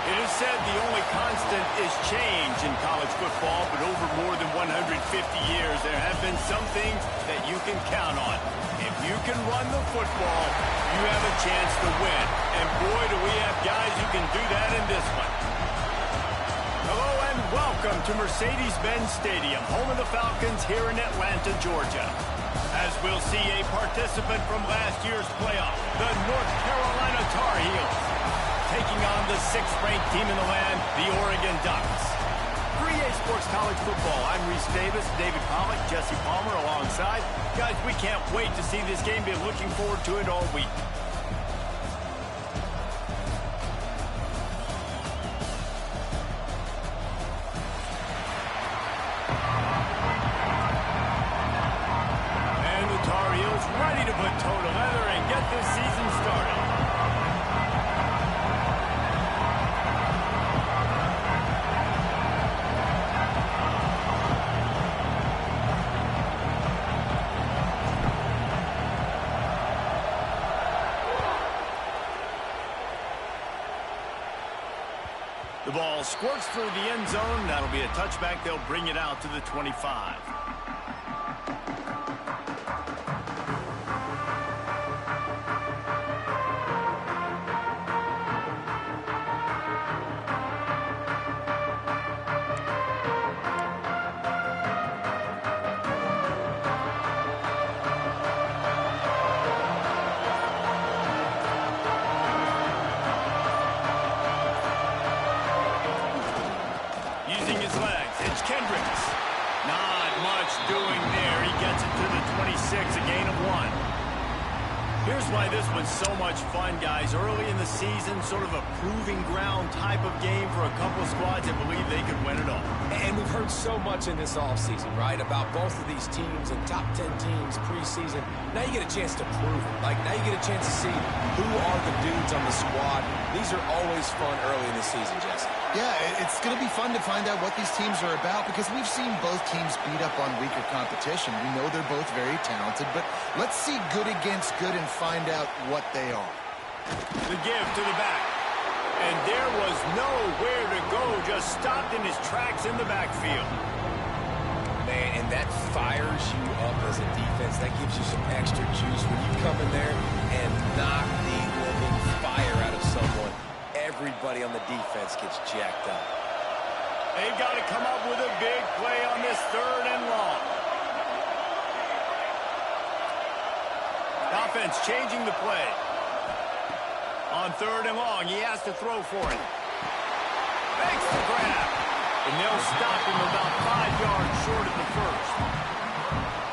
It is said the only constant is change in college football, but over more than 150 years, there have been some things that you can count on. If you can run the football, you have a chance to win. And boy, do we have guys who can do that in this one. Hello and welcome to Mercedes-Benz Stadium, home of the Falcons here in Atlanta, Georgia. As we'll see a participant from last year's playoff, the North Carolina Tar Heels, taking on the 6th-ranked team in the land, the Oregon Ducks. 3A Sports College Football. I'm Reese Davis, David Pollack, Jesse Palmer alongside. Guys, we can't wait to see this game. Been looking forward to it all week. And the Tar Heels ready to put toe to leather and get this season started. The ball squirts through the end zone. That'll be a touchback. They'll bring it out to the 25. Doing there. He gets it to the 26, a gain of 1. Here's why this was so much fun, guys. Early in the season, sort of a proving ground type of game for a couple of squads that believe they could win it all. And we've heard so much in this offseason, right, about both of these teams and top 10 teams preseason. Now you get a chance to prove it. Like, now you get a chance to see who are the dudes on the squad. These are always fun early in the season, Jesse. Yeah, it's going to be fun to find out what these teams are about because we've seen both teams beat up on weaker competition. We know they're both very talented, but let's see good against good and find out what they are. The give to the back. And there was nowhere to go, just stopped in his tracks in the backfield. Man, and that fires you up as a defense. That gives you some extra juice when you come in there and knock the living fire out of someone. Everybody on the defense gets jacked up. They've got to come up with a big play on this 3rd and long. Offense changing the play. On 3rd and long, he has to throw for it. Makes the grab. And they'll stop him about 5 yards short of the first.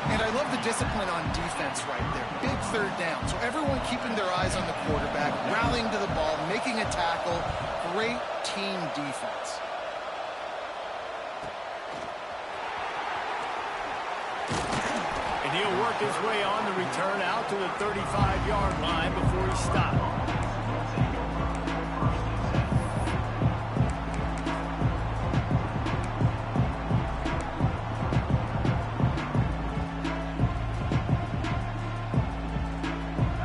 And I love the discipline on defense right there. Big 3rd down. So everyone keeping their eyes on the quarterback, rallying to the ball, making a tackle. Great team defense. And he'll work his way on the return out to the 35-yard line before he stopped.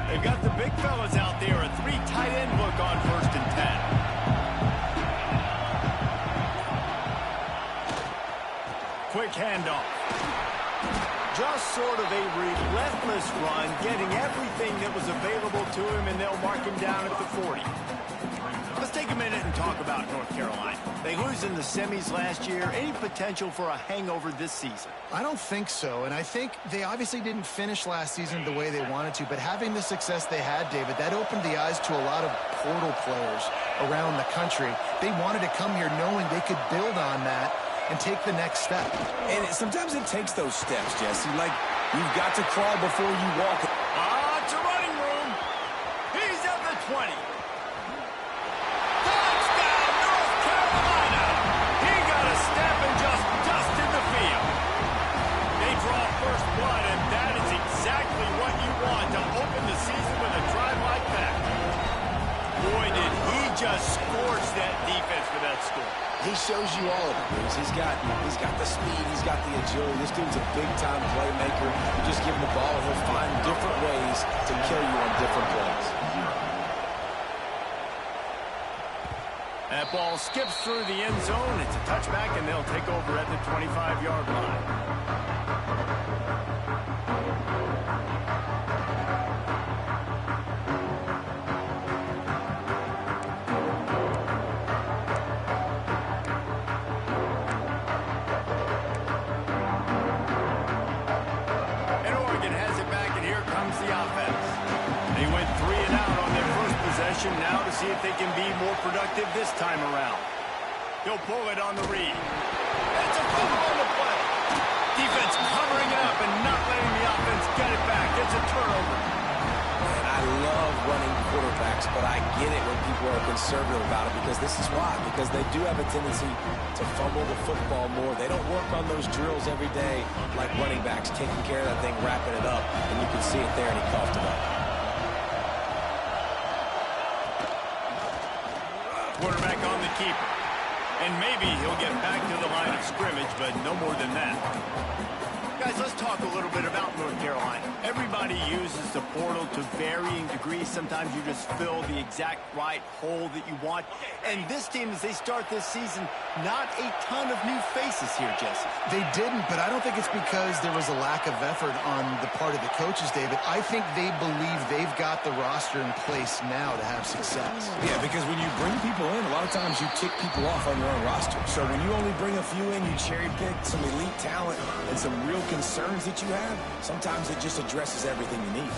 They've got the big fellas out there, a 3 tight end look on 1st and 10. Quick handoff. Just sort of a relentless run, getting everything that was available to him, and they'll mark him down at the 40. Let's take a minute and talk about North Carolina. They lose in the semis last year. Any potential for a hangover this season? I don't think so, and I think they obviously didn't finish last season the way they wanted to, but having the success they had, David, that opened the eyes to a lot of portal players around the country. They wanted to come here knowing they could build on that and take the next step. And sometimes it takes those steps, Jesse. Like, you've got to crawl before you walk. It's a running room. He's at the 20. Touchdown, North Carolina. He got a step and just dusted the field. They draw first blood, and that is exactly what you want to open the season with a drive like that. Boy, did he just scorch that defense with that score. He shows you all of it, Bruce. He's got the speed, he's got the agility. This dude's a big-time playmaker. You just give him the ball, and he'll find different ways to kill you on different plays. That football skips through the end zone. It's a touchback, and they'll take over at the 25-yard line. And Oregon has it back, and here comes the offense. They went 3 and out on their first possession, now to see if they can be more productive this time around. He'll pull it on the read. It's a fumble on the play. Defense covering it up and not letting the offense get it back. It's a turnover. And I love running quarterbacks, but I get it when people are conservative about it, because this is why. Because they do have a tendency to fumble the football more. They don't work on those drills every day like running backs, taking care of that thing, wrapping it up, and you can see it there, and he coughed it up. Quarterback on the keeper. And maybe he'll get back to the line of scrimmage, but no more than that. Guys, let's talk a little bit about North Carolina. Everybody uses the portal to varying degrees. Sometimes you just fill the exact right hole that you want. And this team, as they start this season, not a ton of new faces here, Jesse. They didn't, but I don't think it's because there was a lack of effort on the part of the coaches, David. I think they believe they've got the roster in place now to have success. Yeah, because when you bring people in, a lot of times you tick people off on your own roster. So when you only bring a few in, you cherry pick some elite talent and some real concerns that you have, sometimes it just addresses everything you need.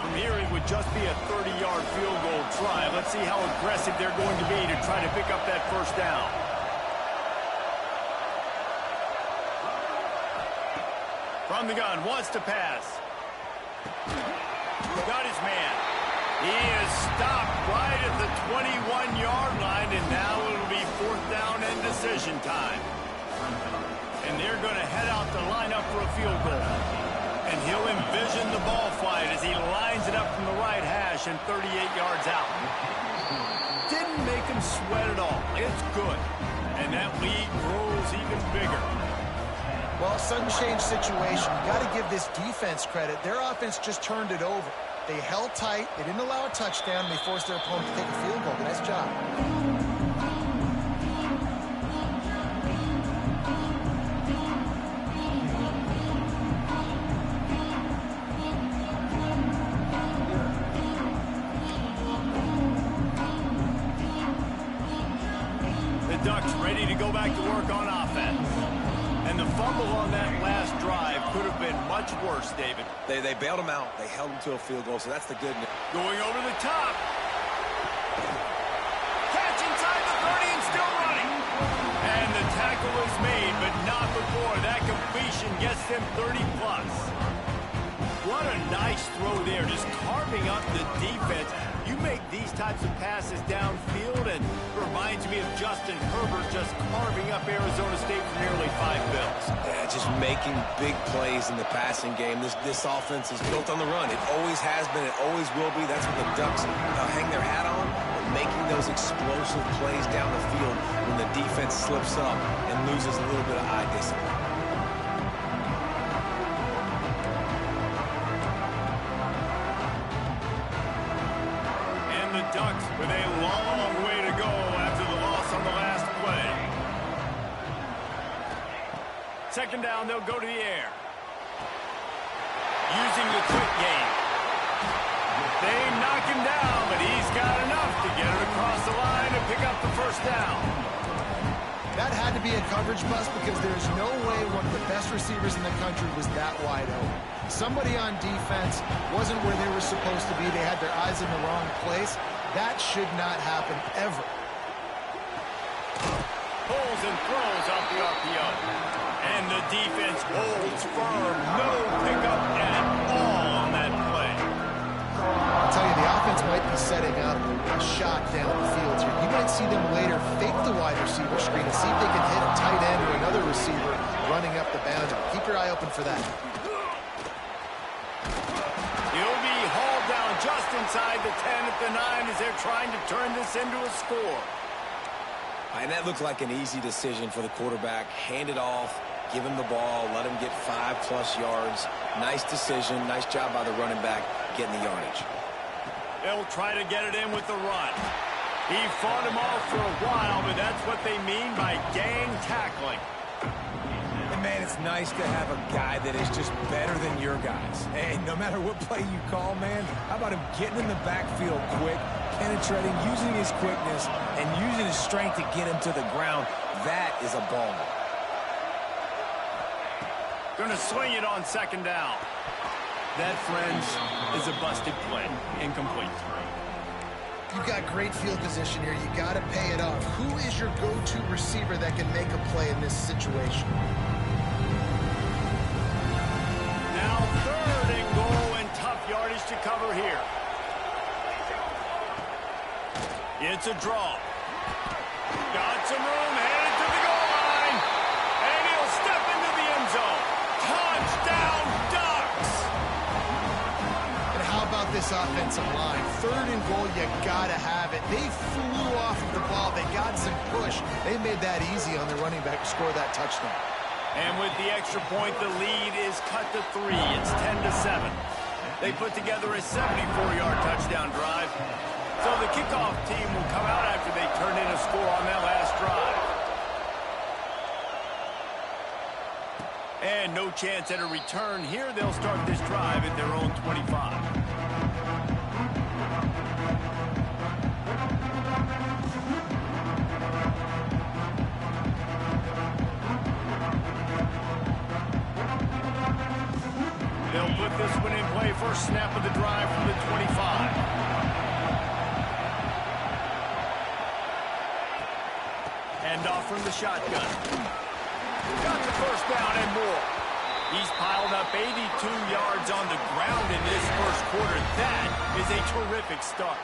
From here, it would just be a 30-yard field goal try. Let's see how aggressive they're going to be to try to pick up that first down. From the gun, wants to pass. Got his man. He is stopped right at the 21-yard line, and now it'll be 4th down and decision time. And they're going to head out to line up for a field goal. And he'll envision the ball flight as he lines it up from the right hash and 38 yards out. Didn't make him sweat at all. It's good. And that lead grows even bigger. Well, sudden change situation. You got to give this defense credit. Their offense just turned it over. They held tight. They didn't allow a touchdown. They forced their opponent to take a field goal. Nice job. Ducks ready to go back to work on offense. And the fumble on that last drive could have been much worse, David. They bailed him out. They held him to a field goal, so that's the good news. Going over the top. Catch inside the 30 and still running. And the tackle is made, but not before. That completion gets them 30-plus. What a nice throw there, just carving up the defense. You make these types of passes downfield, and it reminds me of Justin Herbert just carving up Arizona State for nearly 5 bills. Yeah, just making big plays in the passing game. This offense is built on the run. It always has been. It always will be. That's what the Ducks hang their hat on, making those explosive plays down the field when the defense slips up and loses a little bit of eye discipline. Ducks with a long way to go after the loss on the last play. 2nd down, they'll go to the air. Using the quick game. They knock him down, but he's got enough to get it across the line and pick up the 1st down. That had to be a coverage bust because there's no way one of the best receivers in the country was that wide open. Somebody on defense wasn't where they were supposed to be. They had their eyes in the wrong place. That should not happen ever. Pulls and throws off the RPO. And the defense holds firm. No pickup at all on that play. I'll tell you, the offense might be setting up a shot down the field here. You might see them later fake the wide receiver screen and see if they can hit a tight end or another receiver running up the boundary. Keep your eye open for that. He'll be hauled down just inside the 10 at the 9 as they're trying to turn this into a score. And that looked like an easy decision for the quarterback. Hand it off, give him the ball, let him get 5+ yards. Nice decision. Nice job by the running back getting the yardage. They'll try to get it in with the run. He fought him off for a while, but that's what they mean by gang tackling. And man, it's nice to have a guy that is just better than your guys. Hey, no matter what play you call, man, how about him getting in the backfield quick, penetrating, using his quickness, and using his strength to get him to the ground? That is a baller. Gonna swing it on second down. That, friends, is a busted play. Incomplete. You've got great field position here. You got to pay it off. Who is your go-to receiver that can make a play in this situation? Now 3rd and goal and tough yardage to cover here. It's a draw. Got some room, headed to the goal line. And he'll step into the end zone. Touchdown, Ducks! And how about this offensive line? 3rd and goal, you got to have it. They flew off of the ball. They got some push. They made that easy on their running back to score that touchdown. And with the extra point, the lead is cut to 3. It's 10-7. They put together a 74-yard touchdown drive. So the kickoff team will come out after they turn in a score on that last drive. And no chance at a return here. They'll start this drive at their own 25. They'll put this one in play. First snap of the drive from the 25. Hand off from the shotgun. Got the first down and more. He's piled up 82 yards on the ground in this first quarter. That is a terrific start.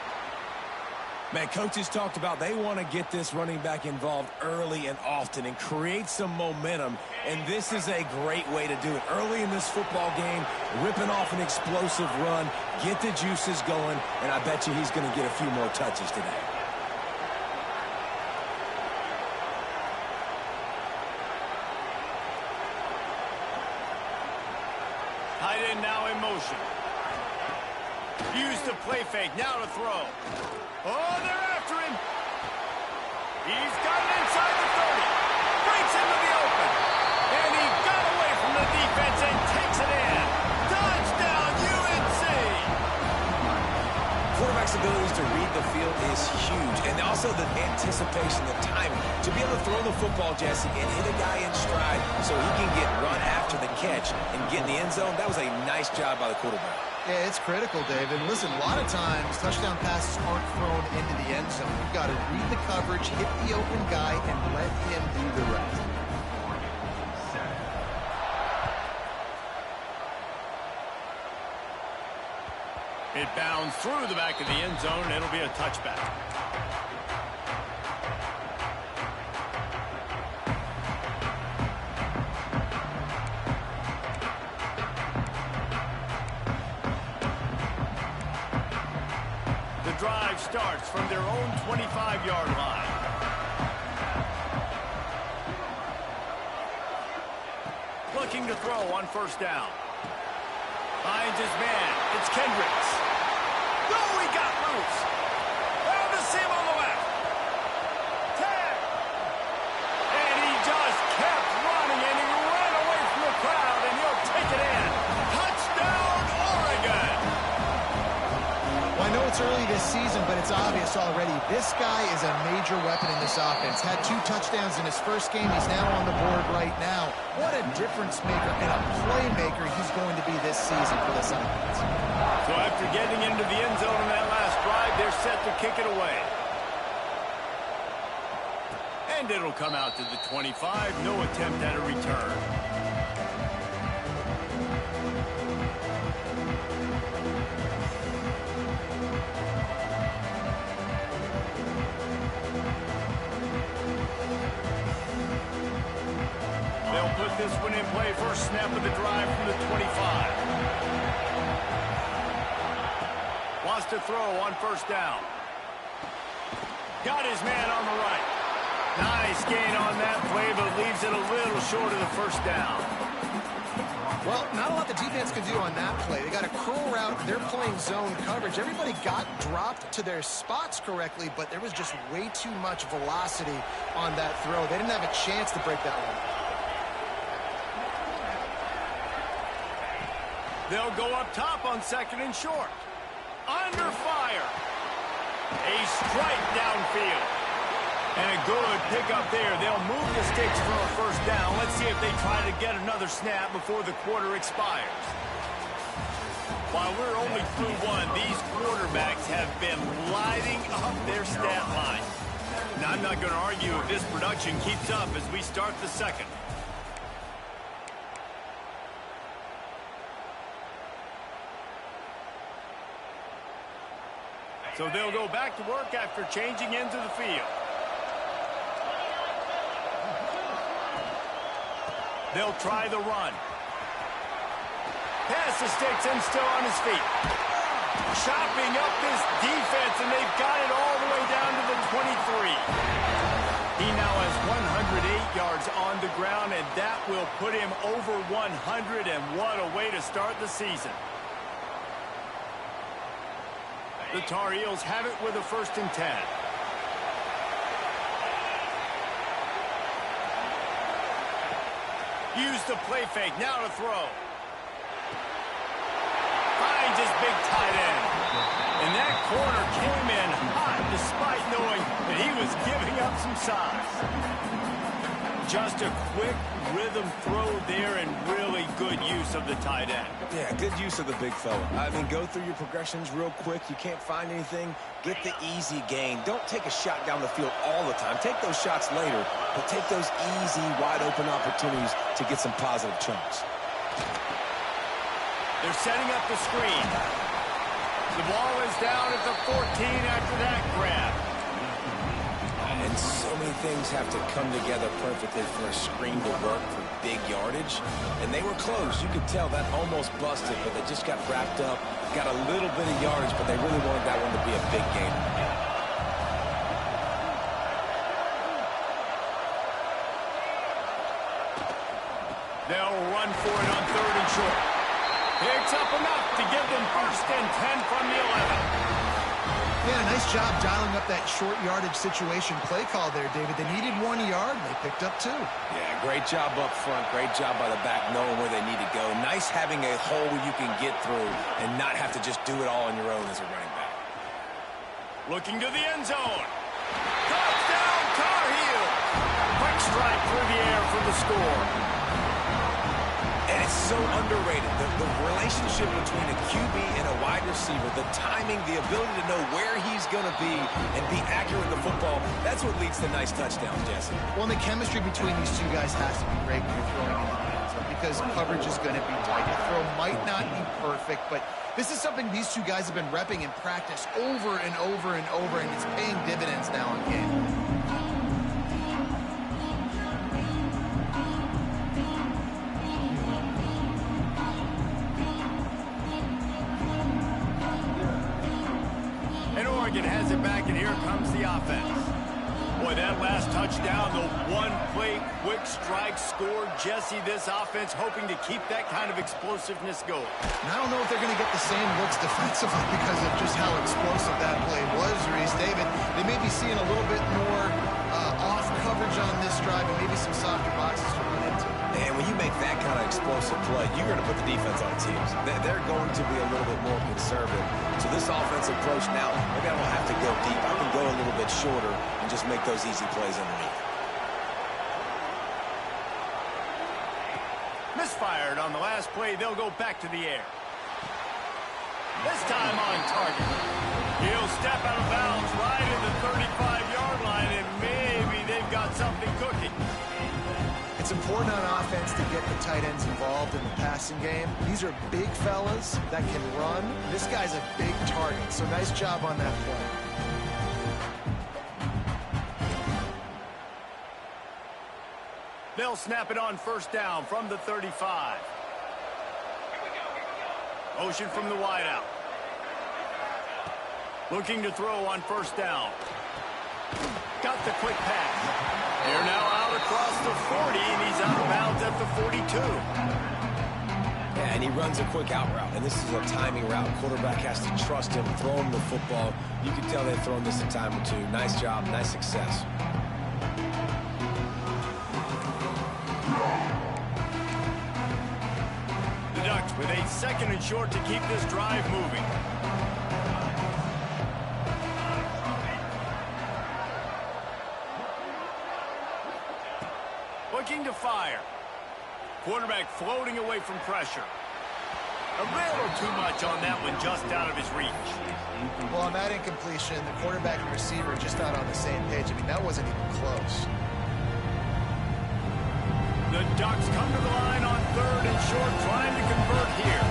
Man, coaches talked about they want to get this running back involved early and often and create some momentum, and this is a great way to do it. Early in this football game, ripping off an explosive run, get the juices going, and I bet you he's going to get a few more touches today. Tight end now in motion. Use the play fake, now to throw. Oh, they're after him. He's got it inside the 30. Breaks into the open. And he got away from the defense and takes it in. Touchdown, UNC. Quarterback's abilities to read the field is huge. And also the anticipation, the timing. To be able to throw the football, Jesse, and hit a guy in stride so he can get run after the catch and get in the end zone, that was a nice job by the quarterback. Yeah, it's critical, David. Listen, a lot of times touchdown passes aren't thrown into the end zone. You've got to read the coverage, hit the open guy, and let him do the rest. It bounds through the back of the end zone. It'll be a touchback. Drive starts from their own 25-yard line. Looking to throw on first down. Finds his man. It's Kendricks. Oh, he got loose. Found the seam on the left. Tag. And he just kept running, and he ran away from the crowd, and he'll take it in. Touchdown, Oregon. Well, I know it's early this season, but it's obvious already. This guy is a major weapon in this offense. Had 2 touchdowns in his first game. He's now on the board right now. What a difference maker and a playmaker he's going to be this season for this offense. So after getting into the end zone in that last drive, they're set to kick it away. And it'll come out to the 25. No attempt at a return. They'll put this one in play. First snap of the drive from the 25. Wants to throw on first down. Got his man on the right. Nice gain on that play, but leaves it a little short of the first down. Well, not a lot the defense could do on that play. They got a curl route. They're playing zone coverage. Everybody got dropped to their spots correctly, but there was just way too much velocity on that throw. They didn't have a chance to break that one. They'll go up top on 2nd and short. Under fire. A strike downfield. And a good pickup there. They'll move the sticks for a first down. Let's see if they try to get another snap before the quarter expires. While we're only through one, these quarterbacks have been lighting up their stat line. Now, I'm not going to argue if this production keeps up as we start the second. So they'll go back to work after changing into the field. They'll try the run. Pass the sticks and still on his feet. Chopping up this defense, and they've got it all the way down to the 23. He now has 108 yards on the ground, and that will put him over 100, and what a way to start the season. The Tar Heels have it with a 1st and 10. Use the play fake, now to throw. Finds his big tight end. And that corner came in hot despite knowing that he was giving up some size. Just a quick rhythm throw there and really good use of the tight end. Yeah, good use of the big fella. I mean, go through your progressions real quick. You can't find anything. Get the easy gain. Don't take a shot down the field all the time. Take those shots later, but take those easy, wide-open opportunities to get some positive chunks. They're setting up the screen. The ball is down at the 14 after that grab. And so many things have to come together perfectly for a screen to work for big yardage. And they were close. You could tell that almost busted, but they just got wrapped up, got a little bit of yardage, but they really wanted that one to be a big game. They'll run for it on 3rd and short. Picks up enough to give them 1st and 10 from the 11. Yeah, nice job dialing up that short yardage situation play call there, David. They needed 1 yard, and they picked up 2. Yeah, great job up front. Great job by the back knowing where they need to go. Nice having a hole you can get through and not have to just do it all on your own as a running back. Looking to the end zone. Touchdown, Tar Heels. Quick strike through the air for the score. And it's so underrated. The relationship between a QB and a wide receiver, the timing, the ability to know where he's going to be and be accurate with the football, that's what leads to nice touchdowns, Jesse. Well, and the chemistry between these two guys has to be great when you're throwing in the end zone because coverage is going to be tight. The throw might not be perfect, but this is something these two guys have been repping in practice over and over and over, and it's paying dividends now in game. Has it back, and here comes the offense. Boy, that last touchdown, the one-play quick strike scored. Jesse, this offense hoping to keep that kind of explosiveness going. And I don't know if they're going to get the same looks defensively because of just how explosive that play was, Reese. David, they may be seeing a little bit more off coverage on this drive and maybe some softer boxes to run into. And when you make that kind of explosive play, you're going to put the defense on its heels. They're going to be a little bit more conservative. So this offensive approach now, maybe I don't have to go deep. I can go a little bit shorter and just make those easy plays underneath. Misfired on the last play. They'll go back to the air. This time on target. He'll step out of bounds right at the 35-yard line, and maybe they've got something cooking. It's important on offense to get the tight ends involved in the passing game. These are big fellas that can run. This guy's a big target, so nice job on that play. They'll snap it on 1st down from the 35. Motion from the wideout. Looking to throw on 1st down. Got the quick pass. They're now out across the 40, and he's out of bounds at the 42. Yeah, and he runs a quick out route, and this is a timing route. Quarterback has to trust him, throw him the football. You can tell they've thrown this a time or two. Nice job, nice success. The Ducks with a 2nd and short to keep this drive moving. Looking to fire. Quarterback floating away from pressure. A little too much on that one, just out of his reach. Well, on that incompletion, the quarterback and receiver are just not on the same page. I mean, that wasn't even close. The Ducks come to the line on 3rd and short, trying to convert here.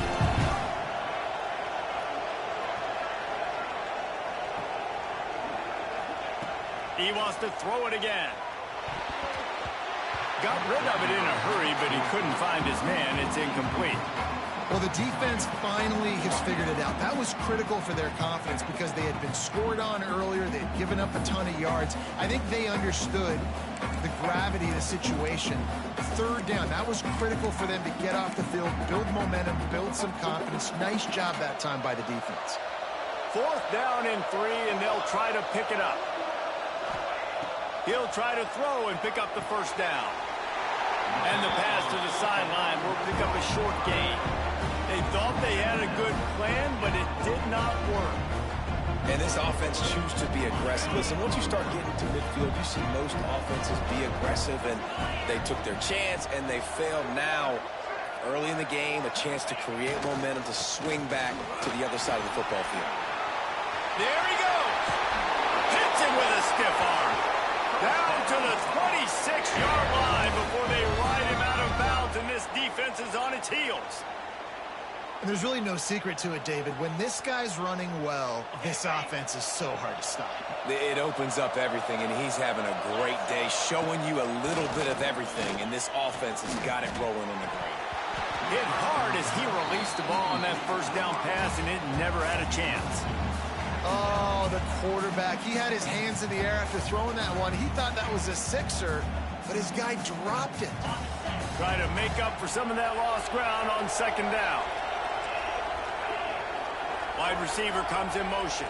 He wants to throw it again. Got rid of it in a hurry, but he couldn't find his man. It's incomplete. Well, the defense finally has figured it out. That was critical for their confidence because they had been scored on earlier. They had given up a ton of yards. I think they understood the gravity of the situation. 3rd down, that was critical for them to get off the field, build momentum, build some confidence. Nice job that time by the defense. 4th down and 3, and they'll try to pick it up. He'll try to throw and pick up the 1st down. And the pass to the sideline will pick up a short gain. They thought they had a good plan, but it did not work. And this offense chooses to be aggressive. Listen, once you start getting to midfield, you see most offenses be aggressive, and they took their chance, and they failed. Now, early in the game, a chance to create momentum, to swing back to the other side of the football field. There he goes. Hits it with a stiff arm. Down to the 26-yard line before they ride him out of bounds, and this defense is on its heels. And there's really no secret to it, David. When this guy's running well, this offense is so hard to stop. It opens up everything, and he's having a great day, showing you a little bit of everything, and this offense has got it rolling on the ground. Hit hard as he released the ball on that 1st down pass, and it never had a chance. Oh, the quarterback. He had his hands in the air after throwing that one. He thought that was a 6er, but his guy dropped it. Try to make up for some of that lost ground on 2nd down. Wide receiver comes in motion.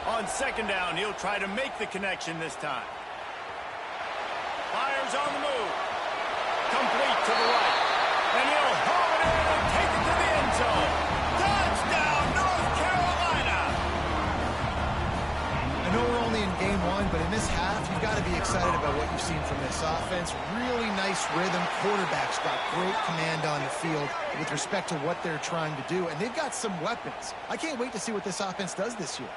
On 2nd down, he'll try to make the connection this time. Fires on the move. Complete to the right. And he'll haul it in and take it to the end zone. Touchdown, North Carolina! I know we're only in game 1, but in this half, you've got to be excited about what you've seen from this offense. Really nice rhythm. Quarterback's got great command on the field with respect to what they're trying to do, and they've got some weapons. I can't wait to see what this offense does this year.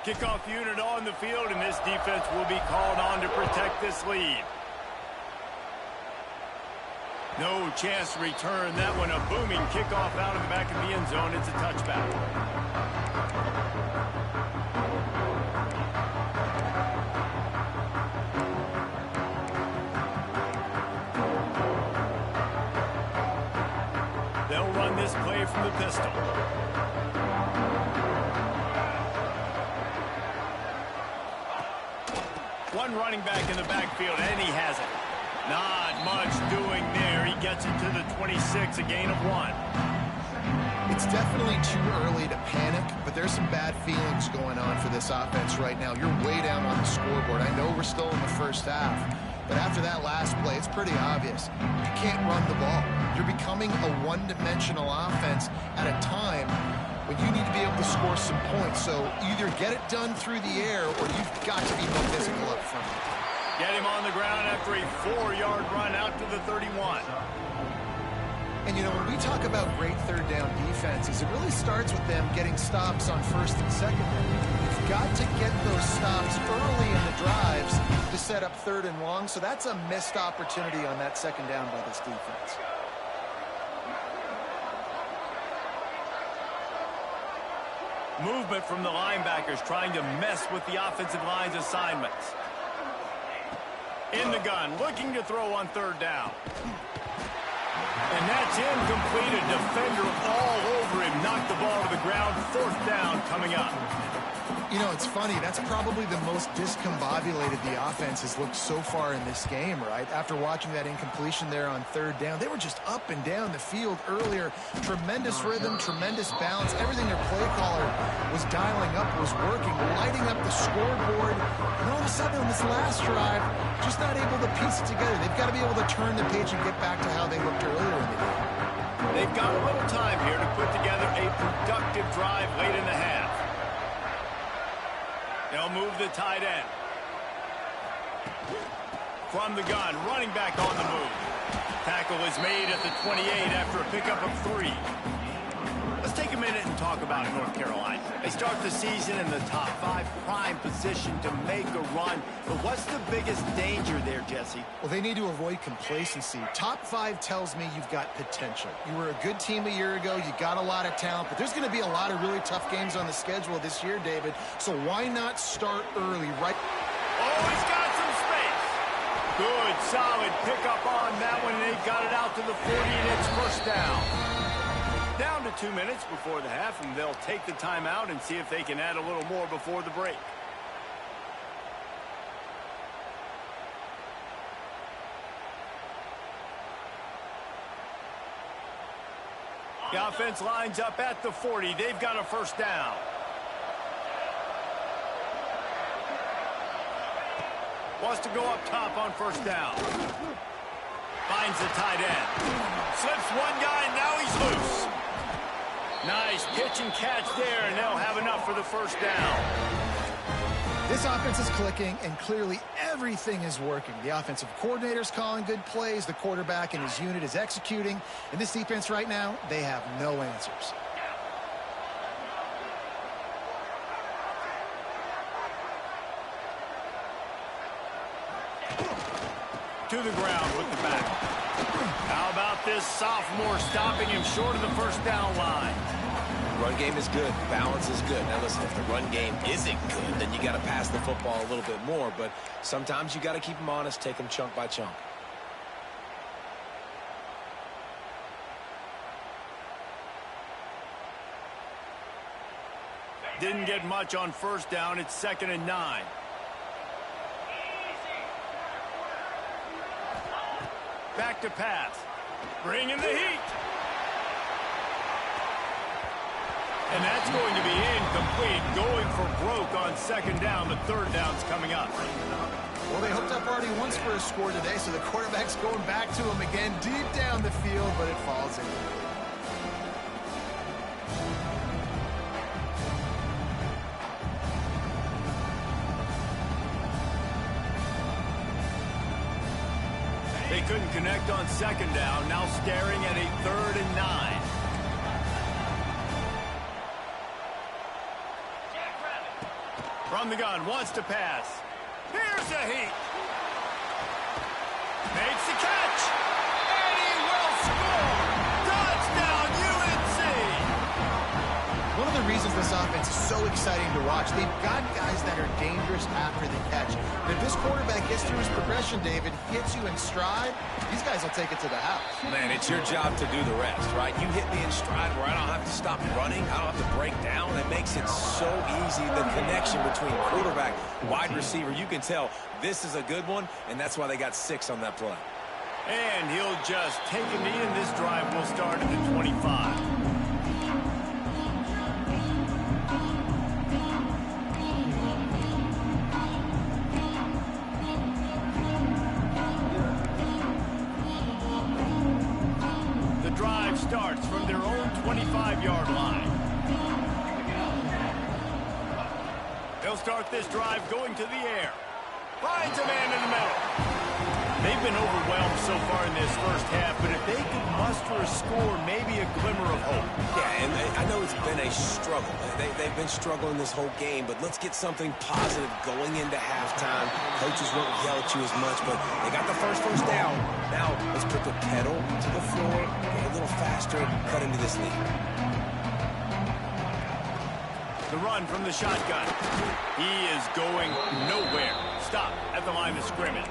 Kickoff unit on the field, and this defense will be called on to protect this lead. No chance to return that one. A booming kickoff out of the back of the end zone. It's a touchback. They'll run this play from the pistol. One running back in the backfield, and he has it. Not much doing there. He gets it to the 26, a gain of 1. It's definitely too early to panic, but there's some bad feelings going on for this offense right now. You're way down on the scoreboard. I know we're still in the 1st half, but after that last play, it's pretty obvious. You can't run the ball. You're becoming a one-dimensional offense at a time when you need to be able to score some points. So either get it done through the air or you've got to be more physical up front. Get him on the ground after a 4-yard run out to the 31. And, you know, when we talk about great 3rd down defenses, it really starts with them getting stops on 1st and 2nd down. You've got to get those stops early in the drives to set up 3rd and long, so that's a missed opportunity on that 2nd down by this defense. Movement from the linebackers trying to mess with the offensive line's assignments. In the gun, looking to throw on 3rd down. And that's incomplete. A defender all over him. Knocked the ball to the ground, 4th down coming up. You know, it's funny. That's probably the most discombobulated the offense has looked so far in this game, right? After watching that incompletion there on 3rd down, they were just up and down the field earlier. Tremendous rhythm, tremendous balance. Everything their play caller was dialing up was working, lighting up the scoreboard. And all of a sudden on this last drive, just not able to piece it together. They've got to be able to turn the page and get back to how they looked earlier in the game. They've got a little time here to put together a productive drive late in the half. They'll move the tight end. From the gun, running back on the move. Tackle is made at the 28 after a pickup of 3. Let's take a minute and talk about North Carolina. They start the season in the top 5, prime position to make a run. But what's the biggest danger there, Jesse? Well, they need to avoid complacency. Top 5 tells me you've got potential. You were a good team a year ago. You got a lot of talent. But there's going to be a lot of really tough games on the schedule this year, David. So why not start early, right? Oh, he's got some space. Good, solid pickup on that one. And they got it out to the 40, and it's 1st down. Down to 2 minutes before the half, and they'll take the timeout and see if they can add a little more before the break. The offense lines up at the 40. They've got a 1st down. Wants to go up top on 1st down. Finds the tight end. Slips one guy, and now he's loose. Nice pitch and catch there, and they'll have enough for the 1st down. This offense is clicking, and clearly everything is working. The offensive coordinator's calling good plays. The quarterback and his unit is executing. And this defense right now, they have no answers. To the ground with the back. How about this sophomore stopping him short of the 1st down line? Run game is good. Balance is good. Now, listen, if the run game isn't good, then you got to pass the football a little bit more. But sometimes you got to keep them honest, take them chunk by chunk. Didn't get much on 1st down. It's 2nd and 9. Back to pass. Bringing the heat. And that's going to be incomplete. Going for broke on 2nd down. The 3rd down's coming up. Well, they hooked up already once for a score today, so the quarterback's going back to him again deep down the field, but it falls in. They couldn't connect on 2nd down. Now staring at a 3rd and 9. From the gun, wants to pass. Here's the heat. Makes the catch. And he will score. Touchdown, UNC. One of the reasons this offense is so exciting to watch, they've got guys that are dangerous after the catch. But if this quarterback gets through his progression, David, hits you in stride, these guys will take it to the house. Man, it's your job to do the rest, right? You hit me in stride where I don't have to stop running. I don't have to break down. It makes it so easy, the connection between quarterback, wide receiver. You can tell this is a good one, and that's why they got 6 on that play. And he'll just take a knee, and this drive will start at the 25. Starts from their own 25-yard line. They'll start this drive going to the air. Finds a man in the middle. They've been overwhelmed so far in this 1st half, but if they could muster a score, maybe a glimmer of hope. Yeah, and I know it's been a struggle. They've been struggling this whole game, but let's get something positive going into halftime. Coaches won't yell at you as much, but they got the first down. Now, let's put the pedal to the floor, go a little faster, cut into this lead. The run from the shotgun. He is going nowhere. Stop at the line of scrimmage.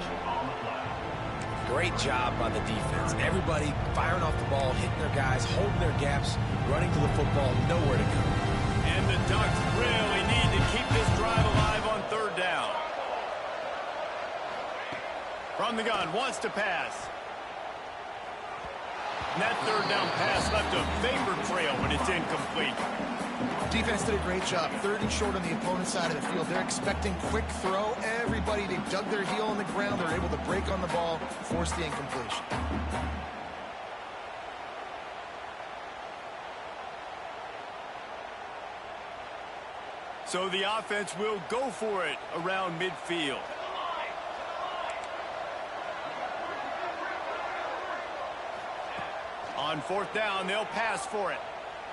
Great job by the defense. Everybody firing off the ball, hitting their guys, holding their gaps, running to the football, nowhere to go. And the Ducks really need to keep this drive alive on third down. From the gun, wants to pass. And that third down pass left a vapor trail when it's incomplete. Defense did a great job. 3rd and short on the opponent's side of the field. They're expecting quick throw. Everybody, they dug their heel on the ground. They're able to break on the ball, force the incompletion. So the offense will go for it around midfield. On 4th down, they'll pass for it.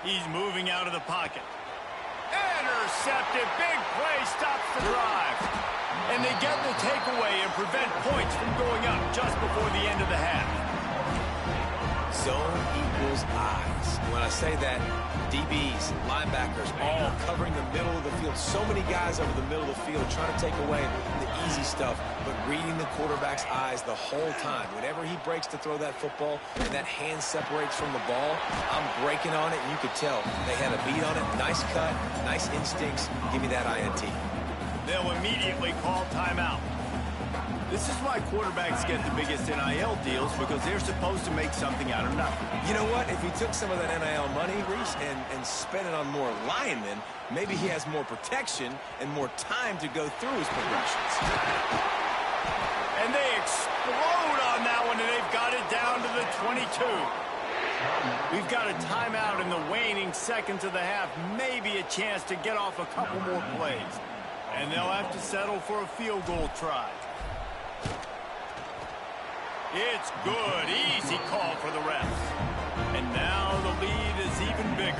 He's moving out of the pocket. Intercepted. Big play stops the drive. And they get the takeaway and prevent points from going up just before the end of the half. Zone equals eyes. When I say that, DBs, linebackers, all covering the middle of the field. So many guys over the middle of the field trying to take away the easy stuff, but reading the quarterback's eyes the whole time. Whenever he breaks to throw that football and that hand separates from the ball, I'm breaking on it, and you could tell they had a beat on it. Nice cut, nice instincts. Give me that INT. They'll immediately call timeout. This is why quarterbacks get the biggest NIL deals, because they're supposed to make something out of nothing. You know what? If he took some of that NIL money, Reese, and spent it on more linemen, maybe he has more protection and more time to go through his progressions. And they explode on that one, and they've got it down to the 22. We've got a timeout in the waning seconds of the half. Maybe a chance to get off a couple more plays. And they'll have to settle for a field goal try. It's good. Easy call for the refs. And now the lead is even bigger.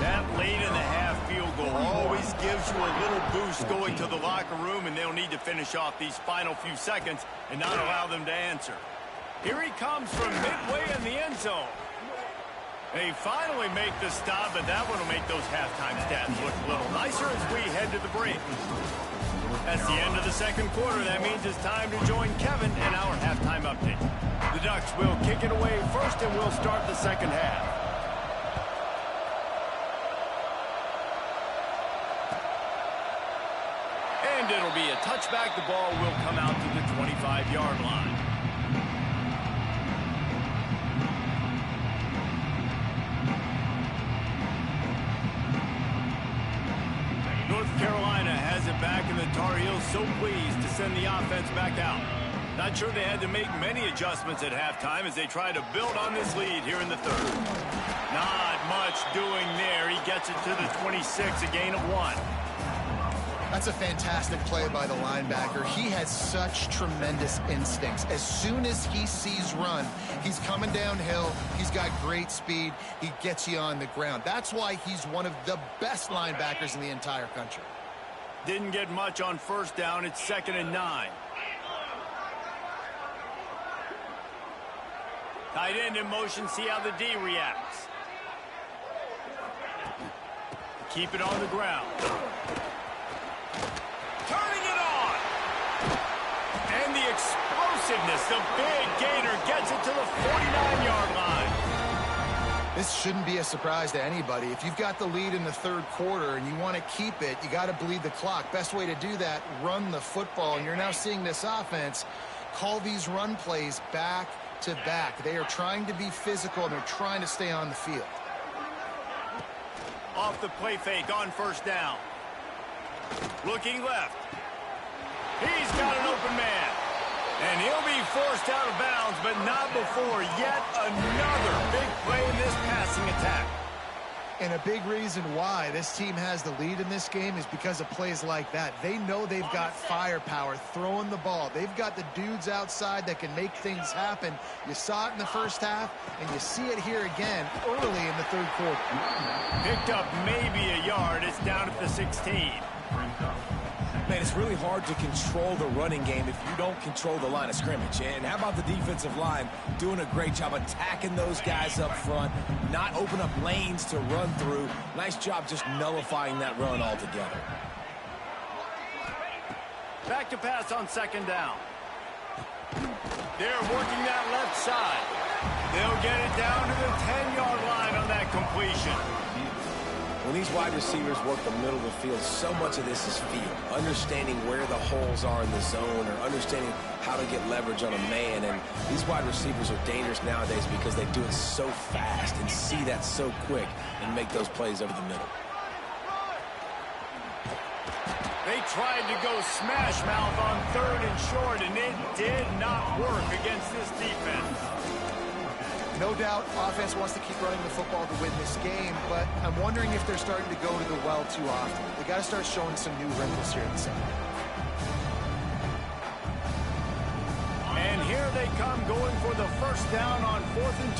That late in the half field goal always gives you a little boost going to the locker room, and they'll need to finish off these final few seconds and not allow them to answer. Here he comes from midway in the end zone. They finally make the stop, but that one will make those halftime stats look a little nicer as we head to the break. That's the end of the second quarter. That means it's time to join Kevin in our halftime update. The Ducks will kick it away first, and we'll start the second half. And it'll be a touchback. The ball will come out to the 25-yard line. North Carolina has it back, and the Tar Heels so pleased to send the offense back out. Not sure they had to make many adjustments at halftime as they try to build on this lead here in the third. Not much doing there. He gets it to the 26, a gain of 1. That's a fantastic play by the linebacker. He has such tremendous instincts. As soon as he sees run, he's coming downhill. He's got great speed. He gets you on the ground. That's why he's one of the best linebackers in the entire country. Didn't get much on first down. It's 2nd and 9. Tight end in motion. See how the D reacts. Keep it on the ground. Turning it on. And the explosiveness. The big gainer gets it to the 49-yard line. This shouldn't be a surprise to anybody. If you've got the lead in the third quarter and you want to keep it, you got to bleed the clock. Best way to do that, run the football. And you're now seeing this offense call these run plays back to back. They are trying to be physical, and they're trying to stay on the field. Off the play fake on first down. Looking left. He's got an open man. And he'll be forced out of bounds, but not before yet another big play in this passing attack. And a big reason why this team has the lead in this game is because of plays like that. They know they've got firepower throwing the ball. They've got the dudes outside that can make things happen. You saw it in the first half, and you see it here again early in the third quarter. Picked up maybe a yard. It's down at the 16. Man, it's really hard to control the running game if you don't control the line of scrimmage. And how about the defensive line doing a great job attacking those guys up front, not open up lanes to run through. Nice job just nullifying that run altogether. Back to pass on 2nd down. They're working that left side. They'll get it down to the 10-yard line on that completion. When these wide receivers work the middle of the field, so much of this is feel. Understanding where the holes are in the zone or understanding how to get leverage on a man. And these wide receivers are dangerous nowadays because they do it so fast and see that so quick and make those plays over the middle. They tried to go smash mouth on 3rd and short, and it did not work against this defense. No doubt, offense wants to keep running the football to win this game, but I'm wondering if they're starting to go to the well too often. They got to start showing some new wrinkles here in the second. And here they come going for the first down on 4th and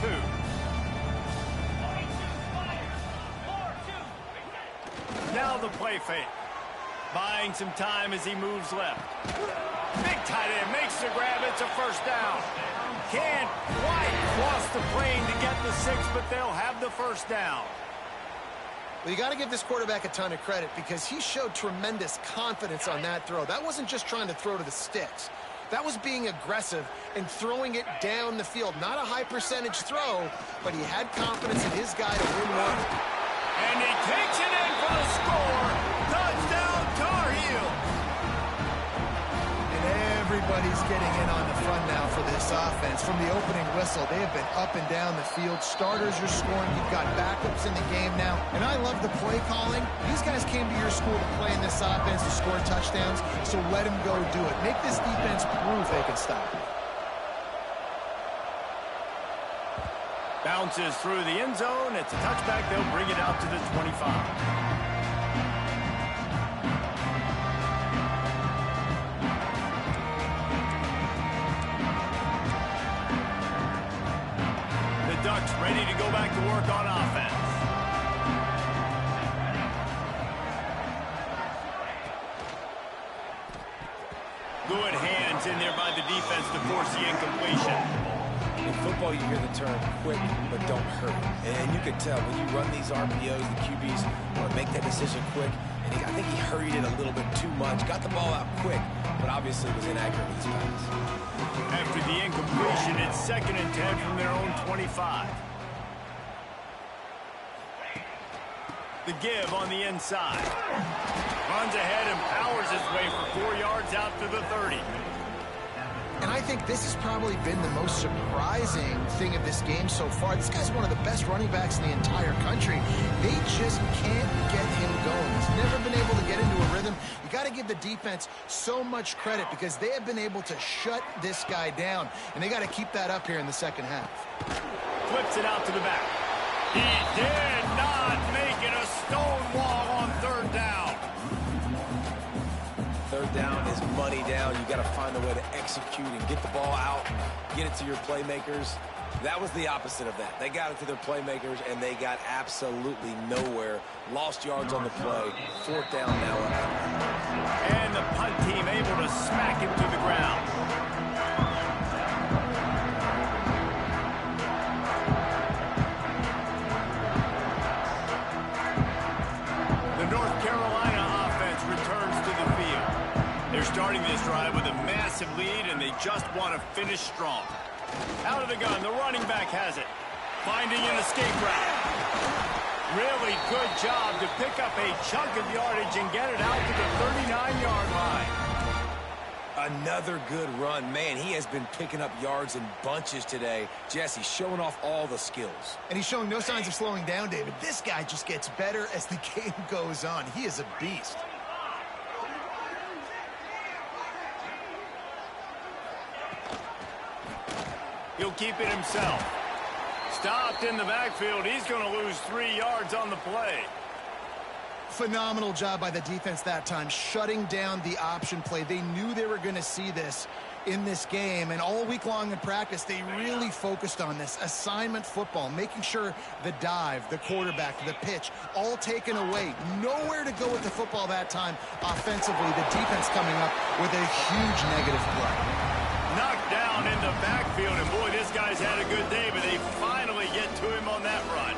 2. Now the play fake. Buying some time as he moves left. Big tight end makes the grab. It's a first down. Can't quite cross the plane to get the 6, but they'll have the first down. Well, you got to give this quarterback a ton of credit because he showed tremendous confidence on that throw. That wasn't just trying to throw to the sticks. That was being aggressive and throwing it down the field. Not a high percentage throw, but he had confidence in his guy to win one. And he takes it in for the score. Touchdown, Tar Heel. And everybody's getting in on the front now for this offense. From the opening whistle, they have been up and down the field. Starters are scoring. You've got backups in the game now. And I love the play calling. These guys came to your school to play in this offense to score touchdowns, so let them go do it. Make this defense prove they can stop it. Bounces through the end zone. It's a touchback. They'll bring it out to the 25. Ducks ready to go back to work on offense. Good hands in there by the defense to force the incompletion. In football, you hear the term quick, but don't hurry. And you can tell when you run these RPOs, the QBs want to make that decision quick. And I think he hurried it a little bit too much. Got the ball out quick, but obviously was inaccurate with his pass. After the incompletion, it's 2nd and 10 from their own 25. The give on the inside. Runs ahead and powers his way for 4 yards out to the 30. And I think this has probably been the most surprising thing of this game so far. This guy's one of the best running backs in the entire country. They just can't get him going. He's never been able to get into a rhythm. You got to give the defense so much credit because they have been able to shut this guy down. And they got to keep that up here in the second half. Flips it out to the back. He did not make it a stone wall on 3rd down. 3rd down is money down. You got to find a way to execute and get the ball out, get it to your playmakers. That was the opposite of that. They got it to their playmakers, and they got absolutely nowhere. Lost yards on the play. 4th down now. And the punt team able to smack him to the ground. The North Carolina offense returns to the field. They're starting this drive with a massive lead, and they just want to finish strong. Out of the gun, the running back has it. Finding an escape route. Really good job to pick up a chunk of yardage and get it out to the 39-yard line. Another good run. Man, he has been picking up yards in bunches today. Jesse showing off all the skills. And he's showing no signs of slowing down, David. This guy just gets better as the game goes on. He is a beast. He'll keep it himself. Stopped in the backfield. He's going to lose 3 yards on the play. Phenomenal job by the defense that time, shutting down the option play. They knew they were going to see this in this game, and all week long in practice, they really focused on this assignment football, making sure the dive, the quarterback, the pitch, all taken away. Nowhere to go with the football that time offensively. The defense coming up with a huge negative play. Knocked down in the backfield, and boy, this guy's had a good day, but they finally get to him on that run.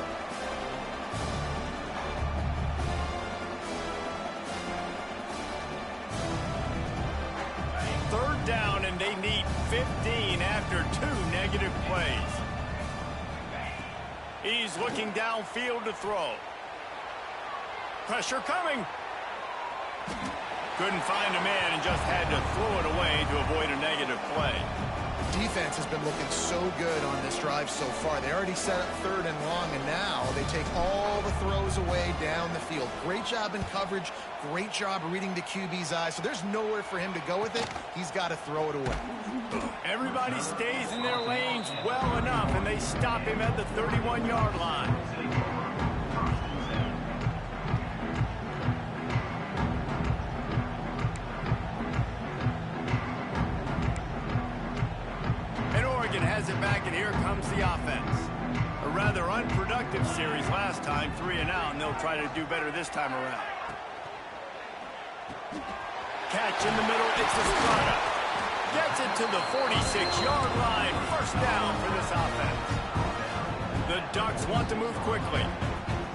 Third down and and they need 15 after 2 negative plays. He's looking downfield to throw. Pressure coming. Couldn't find a man and just had to throw it away to avoid a negative play. Defense has been looking so good on this drive so far. They already set up 3rd and long, and now they take all the throws away down the field. Great job in coverage. Great job reading the QB's eyes. So there's nowhere for him to go with it. He's got to throw it away. Everybody stays in their lanes well enough, and they stop him at the 31-yard line. Has it back, and here comes the offense. A rather unproductive series last time, 3 and out, and they'll try to do better this time around. Catch in the middle, it's Estrada. Gets it to the 46-yard line. First down for this offense. The Ducks want to move quickly.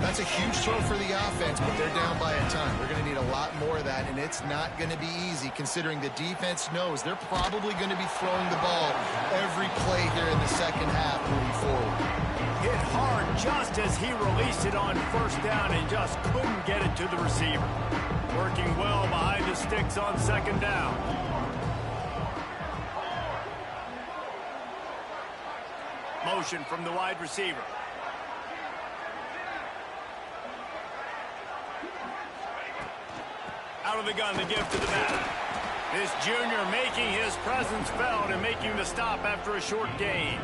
That's a huge throw for the offense, but they're down by a ton. They're going to need a lot more of that, and it's not going to be easy considering the defense knows they're probably going to be throwing the ball every play here in the second half moving forward. Hit hard just as he released it on first down and just couldn't get it to the receiver. Working well behind the sticks on second down. Motion from the wide receiver. Out of the gun, the give to the back. This junior making his presence felt and making the stop after a short gain.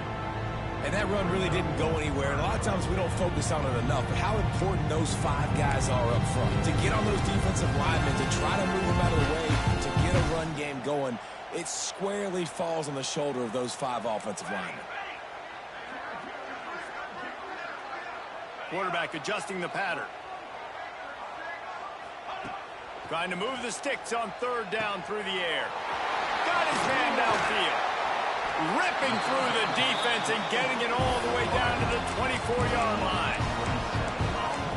And that run really didn't go anywhere. And a lot of times we don't focus on it enough. But how important those 5 guys are up front. To get on those defensive linemen, to try to move them out of the way, to get a run game going, it squarely falls on the shoulder of those 5 offensive linemen. Quarterback adjusting the pattern. Trying to move the sticks on 3rd down through the air. Got his man downfield. Ripping through the defense and getting it all the way down to the 24-yard line.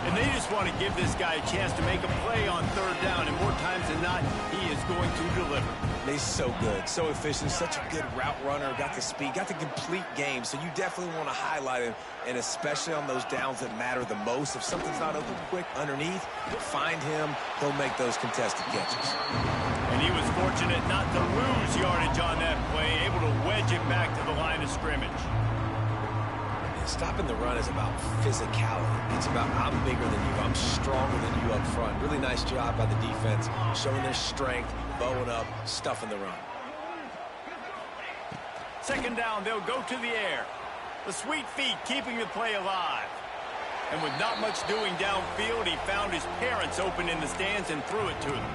And they just want to give this guy a chance to make a play on 3rd down, and more times than not, he is going to deliver. He's so good, so efficient, such a good route runner, got the speed, got the complete game, so you definitely want to highlight him, and especially on those downs that matter the most. If something's not open quick underneath, find him, he'll make those contested catches. And he was fortunate not to lose yardage on that play, able to wedge it back to the line of scrimmage. Stopping the run is about physicality. It's about I'm bigger than you, I'm stronger than you up front. Really nice job by the defense, showing their strength, bowing up, stuffing the run. Second down, they'll go to the air. The sweet feet keeping the play alive. And with not much doing downfield, he found his parents open in the stands and threw it to them.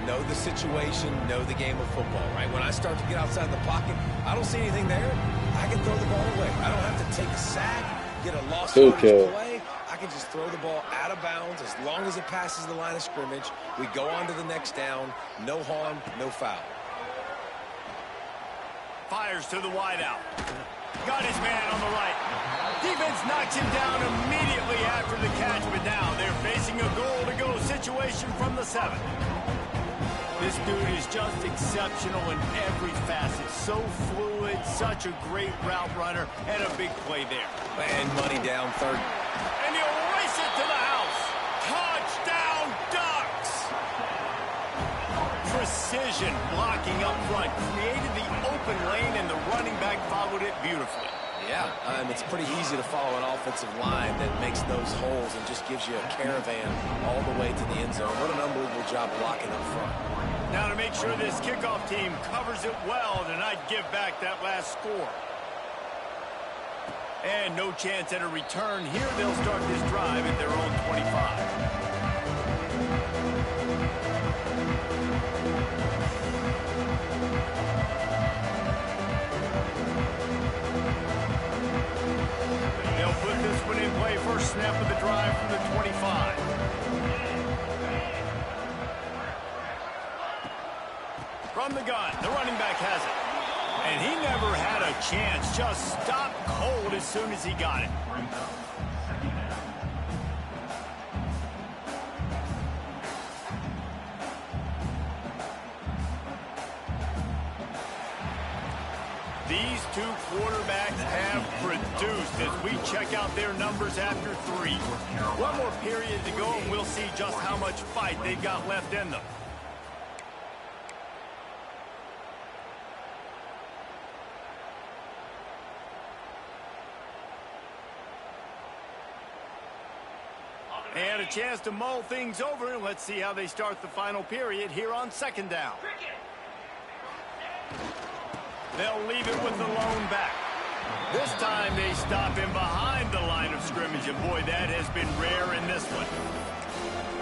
Know the situation, know the game of football, right? When I start to get outside the pocket, I don't see anything there, I can throw the ball away. I don't have to take a sack, get a lost yardage play. I can just throw the ball out of bounds as long as it passes the line of scrimmage. We go on to the next down. No harm, no foul. Fires to the wideout. Got his man on the right. Defense knocks him down immediately after the catch, but now they're facing a goal-to-go situation from the 7. This dude is just exceptional in every facet. So fluid, such a great route runner, and a big play there. And money down 3rd. And he'll race it to the house. Touchdown, Ducks! Precision blocking up front. Created the open lane, and the running back followed it beautifully. Yeah, it's pretty easy to follow an offensive line that makes those holes and just gives you a caravan all the way to the end zone. What an unbelievable job blocking up front. Now to make sure this kickoff team covers it well to not give back that last score. And no chance at a return here. They'll start this drive at their own 25. First snap of the drive from the 25. From the gun, the running back has it. And he never had a chance, just stopped cold as soon as he got it. These two quarterbacks have produced as we check out their numbers after 3. One more period to go, and we'll see just how much fight they've got left in them. And a chance to mull things over. Let's see how they start the final period here on 2nd down. They'll leave it with the lone back. This time they stop him behind the line of scrimmage, and boy, that has been rare in this one.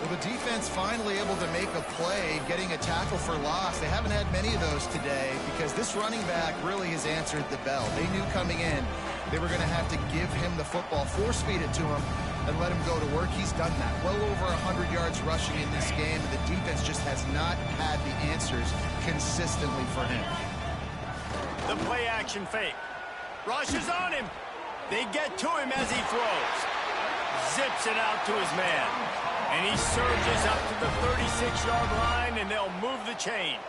Well, the defense finally able to make a play, getting a tackle for loss. They haven't had many of those today because this running back really has answered the bell. They knew coming in they were going to have to give him the football, force-feed it to him, and let him go to work. He's done that. Well over 100 yards rushing in this game, and the defense just has not had the answers consistently for him. The play action fake. Rush is on him. They get to him as he throws. Zips it out to his man. And he surges up to the 36-yard line, and they'll move the chains.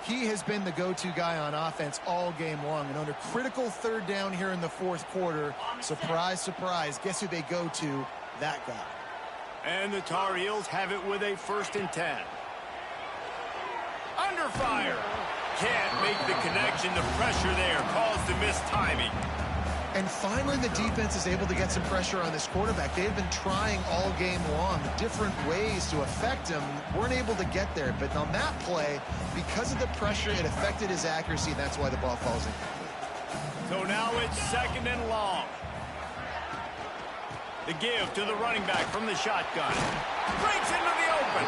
He has been the go-to guy on offense all game long. And on a critical 3rd down here in the 4th quarter, surprise, surprise, guess who they go to? That guy. And the Tar Heels have it with a 1st and 10. Under fire. Can't make the connection. The pressure there caused the missed timing. And finally, the defense is able to get some pressure on this quarterback. They've been trying all game long different ways to affect him. Weren't able to get there. But on that play, because of the pressure, it affected his accuracy, and that's why the ball falls in. So now it's 2nd and long. The give to the running back from the shotgun. Breaks into the open.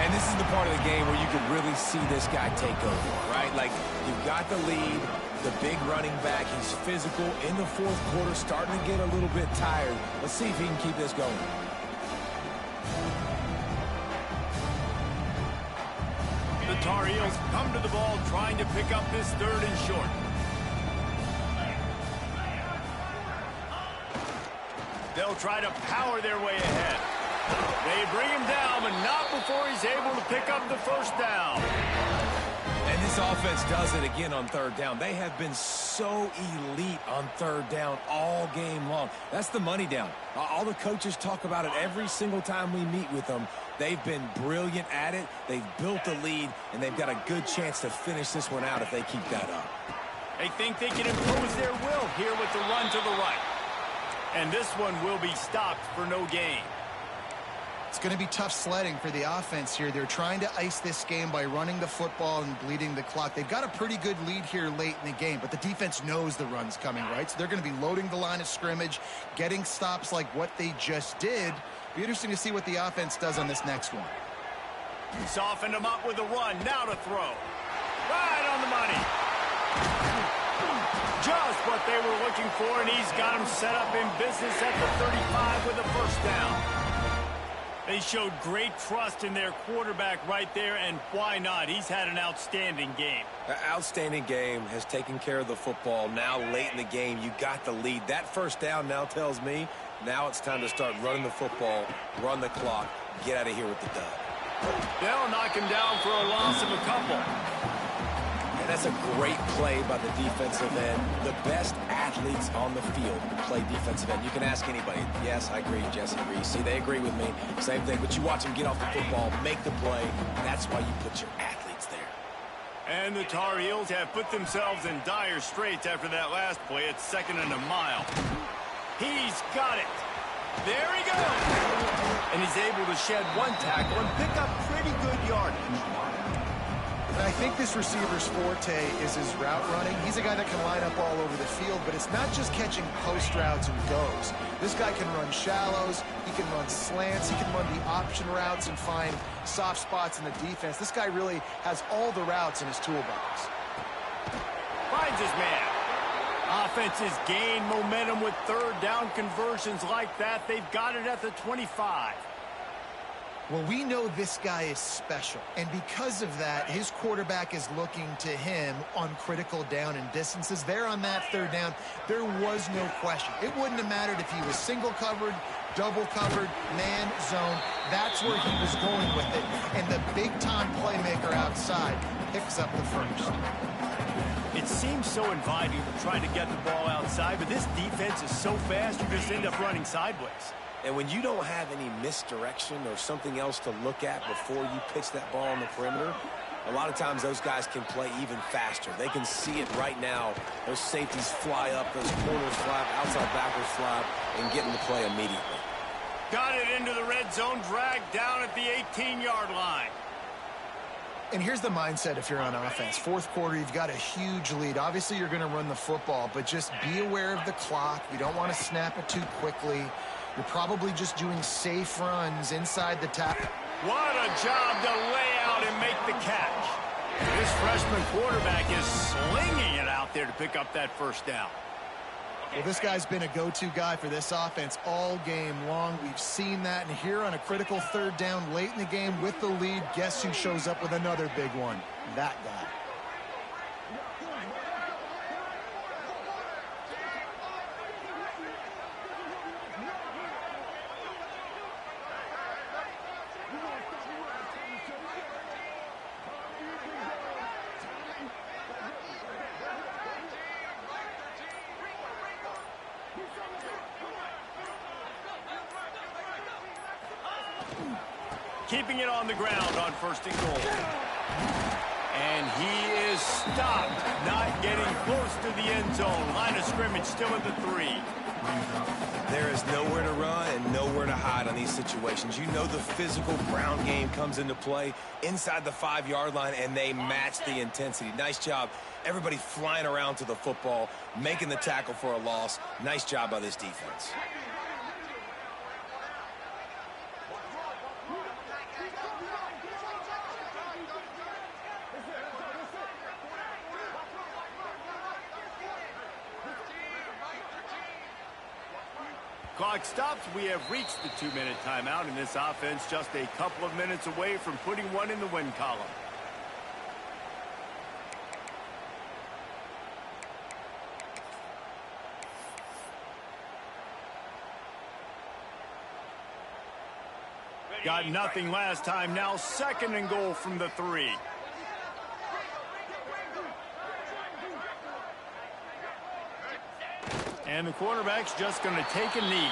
And this is the part of the game where you can really see this guy take over, right? Like, you've got the lead, the big running back. He's physical in the 4th quarter, starting to get a little bit tired. Let's see if he can keep this going. The Tar Heels come to the ball trying to pick up this 3rd and short. They'll try to power their way ahead. They bring him down, but not before he's able to pick up the 1st down. And this offense does it again on 3rd down. They have been so elite on 3rd down all game long. That's the money down. All the coaches talk about it every single time we meet with them. They've been brilliant at it. They've built the lead, and they've got a good chance to finish this one out if they keep that up. They think they can impose their will here with the run to the right. And this one will be stopped for no gain. It's going to be tough sledding for the offense here. They're trying to ice this game by running the football and bleeding the clock. They've got a pretty good lead here late in the game, but the defense knows the run's coming, right? So they're going to be loading the line of scrimmage, getting stops like what they just did. Be interesting to see what the offense does on this next one. Softened him up with a run. Now to throw. Right on the money. Just what they were looking for, and he's got him set up in business at the 35 with a 1st down. They showed great trust in their quarterback right there, and why not? He's had an outstanding game. An outstanding game, has taken care of the football. Now late in the game, you got the lead. That 1st down now tells me now it's time to start running the football, run the clock, get out of here with the dub. They'll knock him down for a loss of a couple. And that's a great play by the defensive end. The best athletes on the field play defensive end. You can ask anybody. Yes, I agree, Jesse agrees. See, they agree with me. Same thing, but you watch them get off the football, make the play. That's why you put your athletes there. And the Tar Heels have put themselves in dire straits after that last play. It's 2nd and a mile. He's got it. There he goes. And he's able to shed one tackle and pick up pretty good yardage. And I think this receiver's forte is his route running. He's a guy that can line up all over the field, but it's not just catching post routes and goes. This guy can run shallows, he can run slants, he can run the option routes and find soft spots in the defense. This guy really has all the routes in his toolbox. Finds his man. Offenses gain momentum with 3rd down conversions like that. They've got it at the 25. Well, we know this guy is special, and because of that, his quarterback is looking to him on critical down and distances. There on that 3rd down, there was no question. It wouldn't have mattered if he was single covered, double covered, man, zone. That's where he was going with it, and the big-time playmaker outside picks up the 1st. It seems so inviting to try to get the ball outside, but this defense is so fast, you just end up running sideways. And when you don't have any misdirection or something else to look at before you pitch that ball on the perimeter, a lot of times those guys can play even faster. They can see it right now. Those safeties fly up, those corners fly up, outside backwards fly up, and get in the play immediately. Got it into the red zone, dragged down at the 18-yard line. And here's the mindset if you're on offense. Fourth quarter, you've got a huge lead. Obviously, you're going to run the football, but just be aware of the clock. You don't want to snap it too quickly. You're probably just doing safe runs inside the tackle. What a job to lay out and make the catch. This freshman quarterback is slinging it out there to pick up that first down. Well, this guy's been a go-to guy for this offense all game long. We've seen that, and here on a critical third down late in the game with the lead, guess who shows up with another big one? That guy. Keeping it on the ground on first and goal. And he is stopped, not getting close to the end zone. Line of scrimmage still at the 3. There is nowhere to run and nowhere to hide on these situations. You know the physical ground game comes into play inside the 5-yard line, and they match the intensity. Nice job. Everybody flying around to the football, making the tackle for a loss. Nice job by this defense. Clock stops. We have reached the 2-minute timeout, and this offense just a couple of minutes away from putting one in the win column. Got nothing last time. Now second and goal from the 3. And the quarterback's just going to take a knee.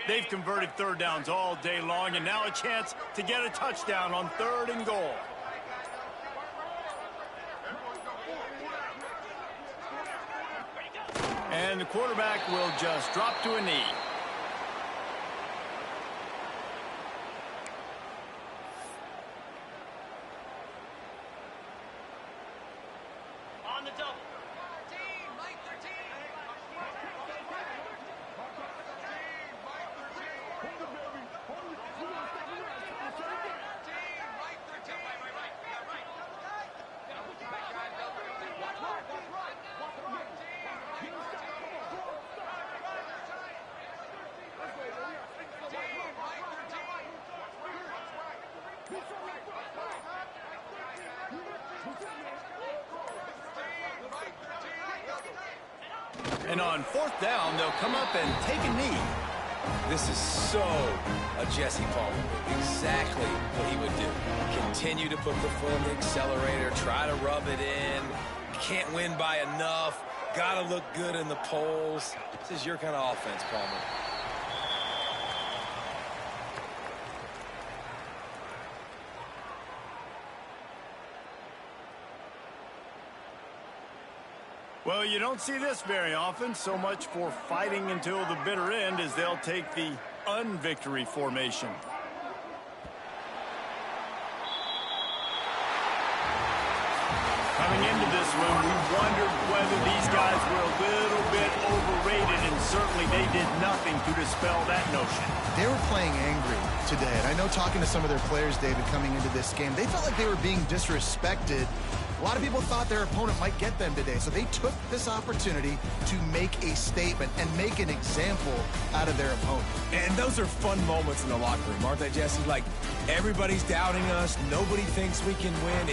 They've converted third downs all day long, and now a chance to get a touchdown on third and goal. And the quarterback will just drop to a knee. On the double. And on fourth down, they'll come up and take a knee. This is so a Jesse Palmer move. Exactly what he would do. Continue to put the foot on the accelerator, try to rub it in. Can't win by enough. Got to look good in the polls. This is your kind of offense, Palmer. Well, you don't see this very often. So much for fighting until the bitter end as they'll take the unvictory formation. Coming into this one, we wondered whether these guys were a little bit overrated, and certainly they did nothing to dispel that notion. They were playing angry today, and I know talking to some of their players, David, coming into this game, they felt like they were being disrespected. A lot of people thought their opponent might get them today, so they took this opportunity to make a statement and make an example out of their opponent. And those are fun moments in the locker room, aren't they, Jesse? Like, everybody's doubting us. Nobody thinks we can win. It's